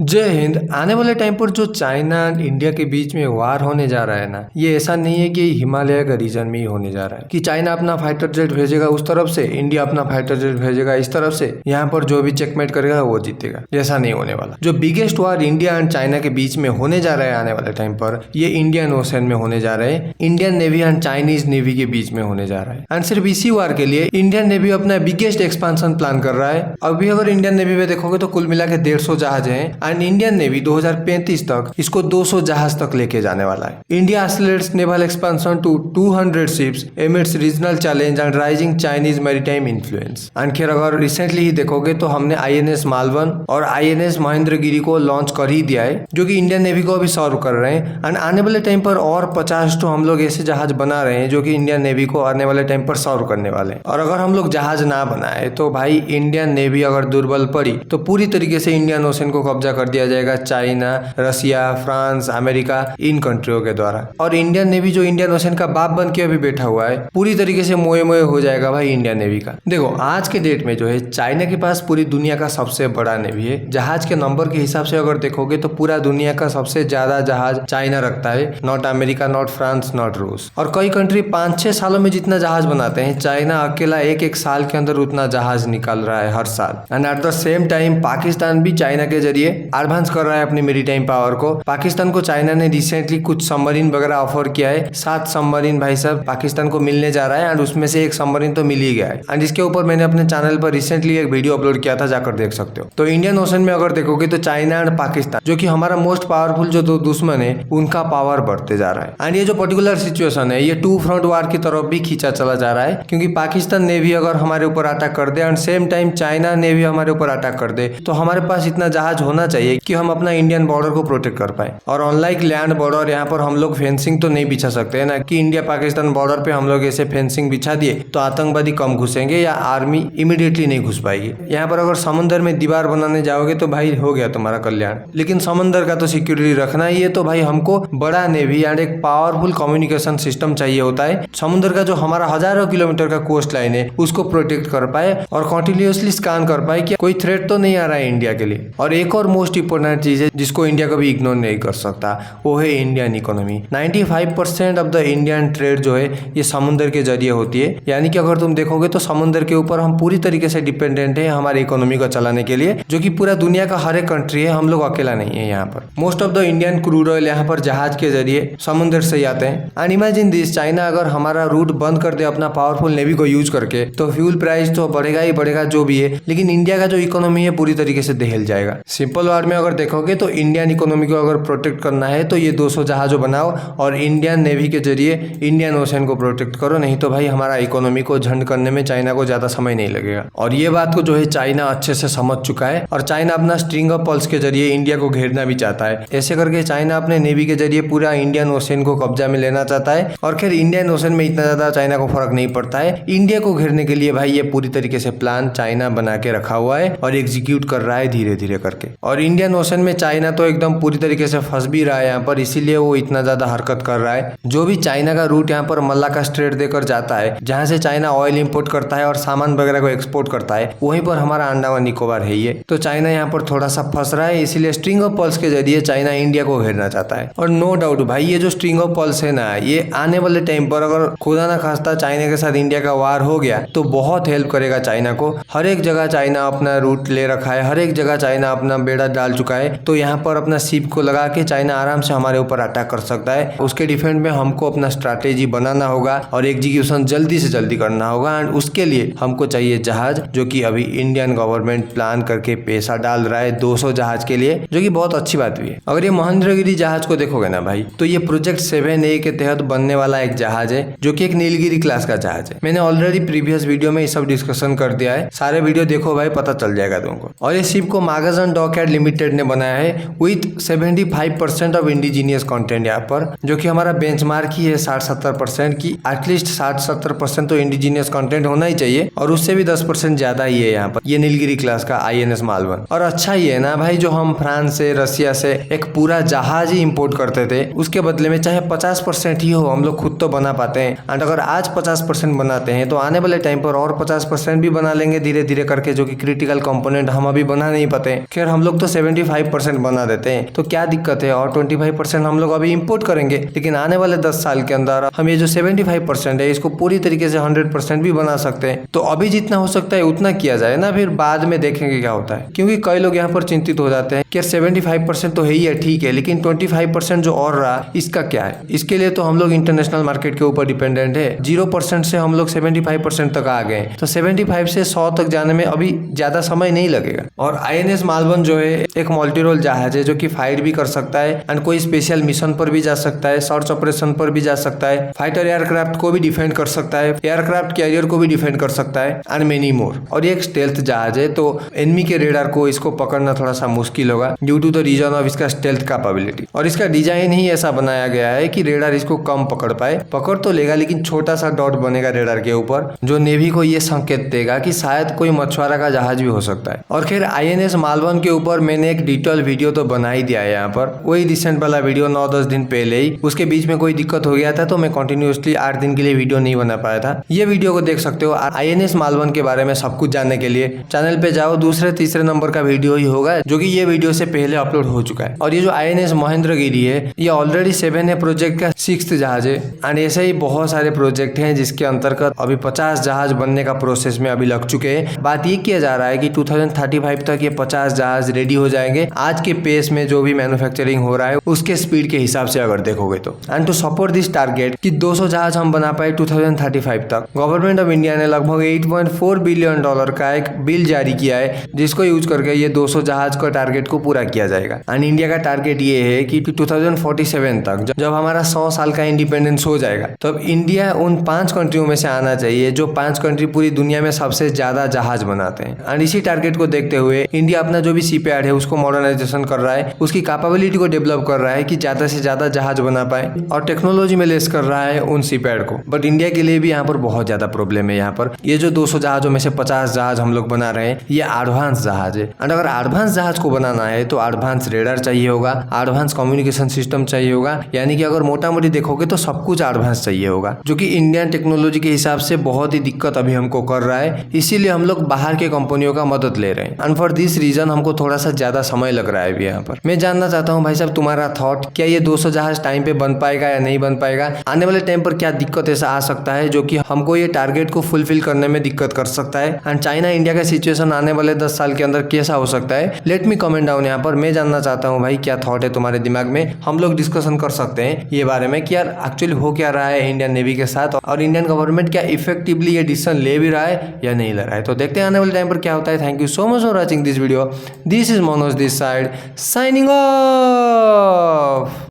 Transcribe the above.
जय हिंद। आने वाले टाइम पर जो चाइना एंड इंडिया के बीच में वार होने जा रहा है ना, ये ऐसा नहीं है कि हिमालय का रीजन में ही होने जा रहा है कि चाइना अपना फाइटर जेट भेजेगा उस तरफ से, इंडिया अपना फाइटर जेट भेजेगा इस तरफ से, यहाँ पर जो भी चेकमेट करेगा वो जीतेगा। ऐसा नहीं होने वाला। जो biggest war India and China के बीच में होने जा रहा है आने वाले टाइम पर, ये इंडियन ओशन में होने जा रहा है। Indian navy and Chinese navy के बीच में होने जा रहा है। एंड सिर्फ इसी वार के लिए इंडियन नेवी अपना बिगेस्ट एक्सपांशन प्लान कर रहा है। अभी अगर इंडियन नेवी में देखोगे तो कुल मिला के 150 जहाज है एंड इंडियन नेवी 2035 तक इसको 200 जहाज तक लेके जाने वाला है। India accelerates naval expansion to 200 ships amidst regional challenge and rising Chinese maritime influence. And खैर अगर रिसेंटली ही देखोगे तो हमने आईएनएस मालवन और आईएनएस महेंद्रगिरी को लॉन्च कर ही दिया है, जो कि इंडियन नेवी को अभी सर्व कर रहे हैं। एंड आने वाले टाइम पर और 50 तो हम लोग ऐसे जहाज बना रहे हैं जो कि इंडियन नेवी को आने वाले टाइम पर सर्व करने वाले हैं। और अगर हम लोग जहाज ना बनाए तो भाई इंडियन नेवी अगर दुर्बल पड़ी तो पूरी तरीके से इंडियन ओशन को कब्जा कर दिया जाएगा चाइना, रसिया, फ्रांस, अमेरिका, इन कंट्रियों के द्वारा। और इंडियन नेवी जो इंडियन ओशन का बाप बन के अभी बैठा हुआ है, पूरी तरीके से मोए मोए हो जाएगा भाई इंडियन नेवी का। देखो आज के डेट में जो है चाइना के पास पूरी दुनिया का सबसे बड़ा नेवी है। जहाज के नंबर के हिसाब से अगर देखोगे तो पूरा दुनिया का सबसे ज्यादा जहाज चाइना रखता है, not America, not France, not रूस। और कई कंट्री 5-6 सालों में जितना जहाज बनाते हैं, चाइना अकेला एक साल के अंदर उतना जहाज निकाल रहा है हर साल। And at the same time Pakistan भी चाइना के जरिए एडवांस कर रहा है अपनी मेरीटाइम पावर को। पाकिस्तान को चाइना ने रिसेंटली कुछ सबमरीन वगैरह ऑफर किया है। 7 सबमरीन भाई साहब पाकिस्तान को मिलने जा रहा है एंड उसमें से एक सबमरीन तो मिल ही गया है। एंड इसके ऊपर मैंने अपने चैनल पर रिसेंटली एक वीडियो अपलोड किया था, जाकर देख सकते हो। तो इंडियन ओशन में अगर देखोगे तो चाइना एंड पाकिस्तान जो कि हमारा मोस्ट पावरफुल जो दो दुश्मन है, उनका पावर बढ़ते जा रहा है। एंड ये जो पर्टिकुलर सिचुएशन है ये 2 फ्रंट वार की तरफ भी खींचा चला जा रहा है, क्योंकि पाकिस्तान नेवी अगर हमारे ऊपर अटैक कर दे and same time China navy हमारे ऊपर अटैक कर दे, तो हमारे पास इतना जहाज होना चाहिए कि हम अपना इंडियन बॉर्डर को प्रोटेक्ट कर पाए। और अनलाइक लैंड बॉर्डर, यहाँ पर हम लोग फेंसिंग तो नहीं बिछा सकते है ना, कि इंडिया पाकिस्तान बॉर्डर पे हम लोग ऐसे फेंसिंग बिछा दिए तो आतंकवादी कम घुसेंगे या आर्मी इमीडिएटली नहीं घुस पाएगी। यहाँ पर अगर समुद्र में दीवार बनाने जाओगे तो भाई हो गया तुम्हारा कल्याण। लेकिन समुद्र का तो सिक्योरिटी रखना ही है, तो भाई हमको बड़ा नेवी एंड एक पावरफुल कम्युनिकेशन सिस्टम चाहिए होता है। समुद्र का जो हमारा हजारों किलोमीटर का कोस्ट लाइन है उसको प्रोटेक्ट कर पाए और कंटिन्यूअसली स्कैन कर पाए कि कोई थ्रेट तो नहीं आ रहा है इंडिया के लिए। और एक और मोस्ट इंपोर्टेंट चीज है जिसको इंडिया कभी इग्नोर नहीं कर सकता, वो है Indian economy. 95% of the Indian trade जो है ये समुद्र के जरिए होती है। यानी कि अगर तुम देखोगे तो समुद्र के ऊपर हम पूरी तरीके से डिपेंडेंट है हमारी इकोनॉमी को चलाने के लिए, जो कि पूरा दुनिया का हर एक कंट्री है, हम लोग अकेला नहीं है। यहाँ पर most of the Indian crude oil यहाँ पर जहाज के जरिए समुद्र से ही आते हैं। एंड इमेजिन दिस, चाइना अगर हमारा रूट बंद कर दे अपना पावरफुल नेवी को यूज करके, तो फ्यूल प्राइस तो बढ़ेगा ही बढ़ेगा जो भी है, लेकिन इंडिया का जो इकोनॉमी है पूरी तरीके से दहल जाएगा। सिंपल वर्ड में अगर देखोगे तो इंडियन इकोनॉमी को अगर प्रोटेक्ट करना है तो ये 200 जहाजों बनाओ और इंडियन नेवी के जरिए इंडियन ओशन को प्रोटेक्ट करो, नहीं तो भाई हमारा इकोनॉमी को झंड करने में चाइना को ज्यादा समय नहीं लगेगा। और ये बात को जो है चाइना अच्छे से समझ चुका है और चाइना अपना स्ट्रिंग ऑफ पर्ल्स के जरिए इंडिया को घेरना भी चाहता है। ऐसे करके चाइना अपने नेवी के जरिए पूरा इंडियन ओशन को कब्जा में लेना चाहता है। और खैर इंडियन ओशन में इतना ज्यादा चाइना को फर्क नहीं पड़ता है। इंडिया को घेरने के लिए भाई ये पूरी तरीके से प्लान चाइना बना के रखा हुआ है और एग्जीक्यूट कर रहा है धीरे धीरे करके। और इंडियन ओशन में चाइना तो एकदम पूरी तरीके से फंस भी रहा है यहाँ पर, इसीलिए वो इतना ज्यादा हरकत कर रहा है। जो भी चाइना का रूट यहाँ पर मल्लाका स्ट्रेट देकर जाता है, जहाँ से चाइना ऑयल इंपोर्ट करता है और सामान वगैरह को एक्सपोर्ट करता है, वहीं पर हमारा अंडमान निकोबार है ये। तो चाइना यहाँ पर थोड़ा सा फंस रहा है, इसीलिए स्ट्रिंग ऑफ पर्ल्स के जरिए चाइना इंडिया को घेरना चाहता है। और नो डाउट भाई ये जो स्ट्रिंग ऑफ पर्ल्स है ना, ये आने वाले टाइम पर अगर खुदा ना खास्ता चाइना के साथ इंडिया का वार हो गया तो बहुत हेल्प करेगा चाइना को। हर एक जगह चाइना अपना रूट ले रखा है, हर एक जगह चाइना अपना बेड़ा डाल चुका है, तो यहाँ पर अपना शिप को लगा के चाइना आराम से हमारे ऊपर अटैक कर सकता है। उसके डिफेंस में हमको अपना स्ट्रैटेजी बनाना होगा और एग्जीक्यूशन जल्दी से जल्दी करना होगा। एंड उसके लिए हमको चाहिए जहाज, जो कि अभी इंडियन गवर्नमेंट प्लान करके पैसा डाल रहा है 200 जहाज के लिए, जो कि बहुत अच्छी बात भी है। अगर ये महेंद्रगिरी जहाज को देखोगे ना भाई, तो ये प्रोजेक्ट 7A के तहत बनने वाला एक जहाज है, जो कि एक नीलगिरी क्लास का जहाज है। मैंने ऑलरेडी प्रीवियस वीडियो में ये सब डिस्कशन कर दिया है, सारे वीडियो देखो भाई, पता चल जाएगा तुमको। और ये शिप को मैगाजन डॉकयार्ड लिमिटेड ने बनाया है विथ 75% ऑफ इंडिजीनियस कंटेंट यहाँ पर, जो कि हमारा बेंचमार्क ही है 60-70% की। एटलीस्ट 60-70% तो इंडिजीनियस कंटेंट होना ही चाहिए और उससे भी 10% ज्यादा ही है यहाँ पर ये नीलगिरी क्लास का आईएनएस मालवन। और अच्छा ही है ना भाई, जो हम फ्रांस से, रसिया से एक पूरा जहाज ही इंपोर्ट करते थे, उसके बदले में चाहे 50% ही हो, हम लोग खुद तो बना पाते हैं। एंड अगर आज 50% बनाते हैं तो आने वाले टाइम पर और 50% भी बना लेंगे धीरे धीरे करके, जो कि क्रिटिकल कंपोनेंट हम अभी बना नहीं पाते। खैर हम लोग तो 75% बना देते हैं तो क्या दिक्कत है, और 25% हम लोग अभी इंपोर्ट करेंगे, लेकिन आने वाले 10 साल के अंदर हम ये जो 75% है इसको पूरी तरीके से 100% भी बना सकते हैं। तो अभी जितना हो सकता है उतना किया जाए ना, फिर बाद में देखेंगे क्या होता है। क्योंकि कई लोग यहाँ पर चिंतित हो जाते हैं कि 75% तो है ही है, ठीक है, लेकिन 25% जो और रहा इसका क्या है। इसके लिए तो हम लोग इंटरनेशनल मार्केट के ऊपर डिपेंडेंट है। 0% से हम लोग 75% तक आ गए, तो 75 से 100 तक जाने में अभी ज्यादा समय नहीं लगेगा। और INS मालवन जो है एक मल्टी रोल जहाज है जो कि फाइट भी कर सकता है एंड कोई स्पेशल मिशन पर भी जा सकता है, सर्च ऑपरेशन पर भी जा सकता है, फाइटर एयरक्राफ्ट को भी डिफेंड कर सकता है, एयरक्राफ्ट कैरियर को भी डिफेंड कर सकता है एंड मेनी मोर। और ये एक स्टेल्थ जहाज है, तो एनिमी के रेडार को इसको पकड़ना थोड़ा सा मुश्किल होगा due to the reason of इसका स्टेल्थ कैपेबिलिटी। और इसका डिजाइन ही ऐसा बनाया गया है कि रेडार इसको कम पकड़ पाए। पकड़ तो लेगा लेकिन छोटा सा डॉट बनेगा रेडार के ऊपर जो नेवी को ये संकेत देगा कि शायद कोई मछुआरा का जहाज भी हो सकता है। और खैर INS मालवन के ऊपर मैंने एक डिटेल वीडियो तो बना ही दिया है यहाँ पर, वही रिसेंट वाला वीडियो 9-10 दिन पहले ही। उसके बीच में कोई दिक्कत हो गया था तो मैं कंटिन्यूअसली 8 दिन के लिए वीडियो नहीं बना पाया था। ये वीडियो को देख सकते हो। INS मालवन के बारे में सब कुछ जानने के लिए चैनल पे जाओ, दूसरे तीसरे नंबर का वीडियो ही होगा जो कि ये वीडियो से पहले अपलोड हो चुका है। और ये जो INS महेंद्रगिरी है ये ऑलरेडी 7A प्रोजेक्ट का 6th जहाज है एंड ऐसे ही बहुत सारे प्रोजेक्ट हैं जिसके अंतर्गत अभी 50 जहाज बनने का प्रोसेस में अभी लग चुके हैं। बात ये किया जा रहा है कि 2035 तक ये 50 जहाज रेडी हो जाएंगे। आज के पेस में जो भी मैन्युफैक्चरिंग हो रहा है उसके स्पीड के हिसाब से अगर देखोगे तो। And to support this target कि 200 जहाज हम बना पाए 2035 तक, गवर्नमेंट ऑफ इंडिया ने लगभग $8.4 बिलियन का एक बिल जारी किया है जिसको यूज करके ये 200 जहाज का टारगेट को पूरा किया जाएगा। एंड इंडिया का टारगेट ये है कि 2047 तक जब हमारा 100 साल का इंडिपेंडेंस हो जाएगा तब इंडिया उन 5 कंट्रियों में से आना चाहिए जो 5 कंट्री पूरी दुनिया में सबसे ज्यादा जहाज बनाते हैं। एंड इसी टारगेट को देखते हुए इंडिया अपना जो भी सीपैड है उसको मॉडर्नाइजेशन कर रहा है, उसकी कैपेबिलिटी को डेवलप कर रहा है कि ज्यादा से ज्यादा जहाज बना पाए और टेक्नोलॉजी में लेस कर रहा है उन सीपैड को। बट इंडिया के लिए भी यहाँ पर बहुत ज्यादा प्रॉब्लम है। यहाँ पर ये जो 200 जहाजों में से 50 जहाज हम लोग बना रहे हैं ये एडवांस जहाज है। एंड अगर एडवांस जहाज को बनाना है तो एडवांस रेडार चाहिए होगा, एडवांस कम्युनिकेशन सिस्टम चाहिए होगा, यानी कि अगर मोटा मोटी देखोगे तो सब कुछ एडवांस चाहिए होगा जो कि इंडियन टेक्नोलॉजी के हिसाब से बहुत ही दिक्कत अभी हमको कर रहा है। इसीलिए हम लोग बाहर के कंपनियों का मदद ले रहे हैं एंड फॉर दिस रीजन हमको थोड़ा सा ज्यादा समय लग रहा है अभी यहाँ पर। मैं जानना चाहता हूँ भाई साहब तुम्हारा थॉट, क्या ये 200 जहाज टाइम पे बन पाएगा या नहीं बन पाएगा? आने वाले टाइम पर क्या दिक्कत ऐसा आ सकता है जो कि हमको ये टारगेट को फुलफिल करने में दिक्कत कर सकता है? एंड चाइना इंडिया का सिचुएशन आने वाले 10 साल के अंदर कैसा हो सकता है? लेट मी कमेंट डाउन यहाँ पर। मैं जानना चाहता हूँ भाई क्या थॉट है तुम्हारे दिमाग में। हम लोग डिस्कशन कर सकते हैं ये बारे में कि यार एक्चुअली हो क्या रहा है इंडियन नेवी के साथ और इंडियन गवर्नमेंट क्या इफेक्टिवली ये डिसीजन ले भी रहा है या नहीं ले रहा है। तो देखते हैं आने वाले टाइम पर क्या होता है। Thank you so much for watching this video. This is Manoj this side signing off.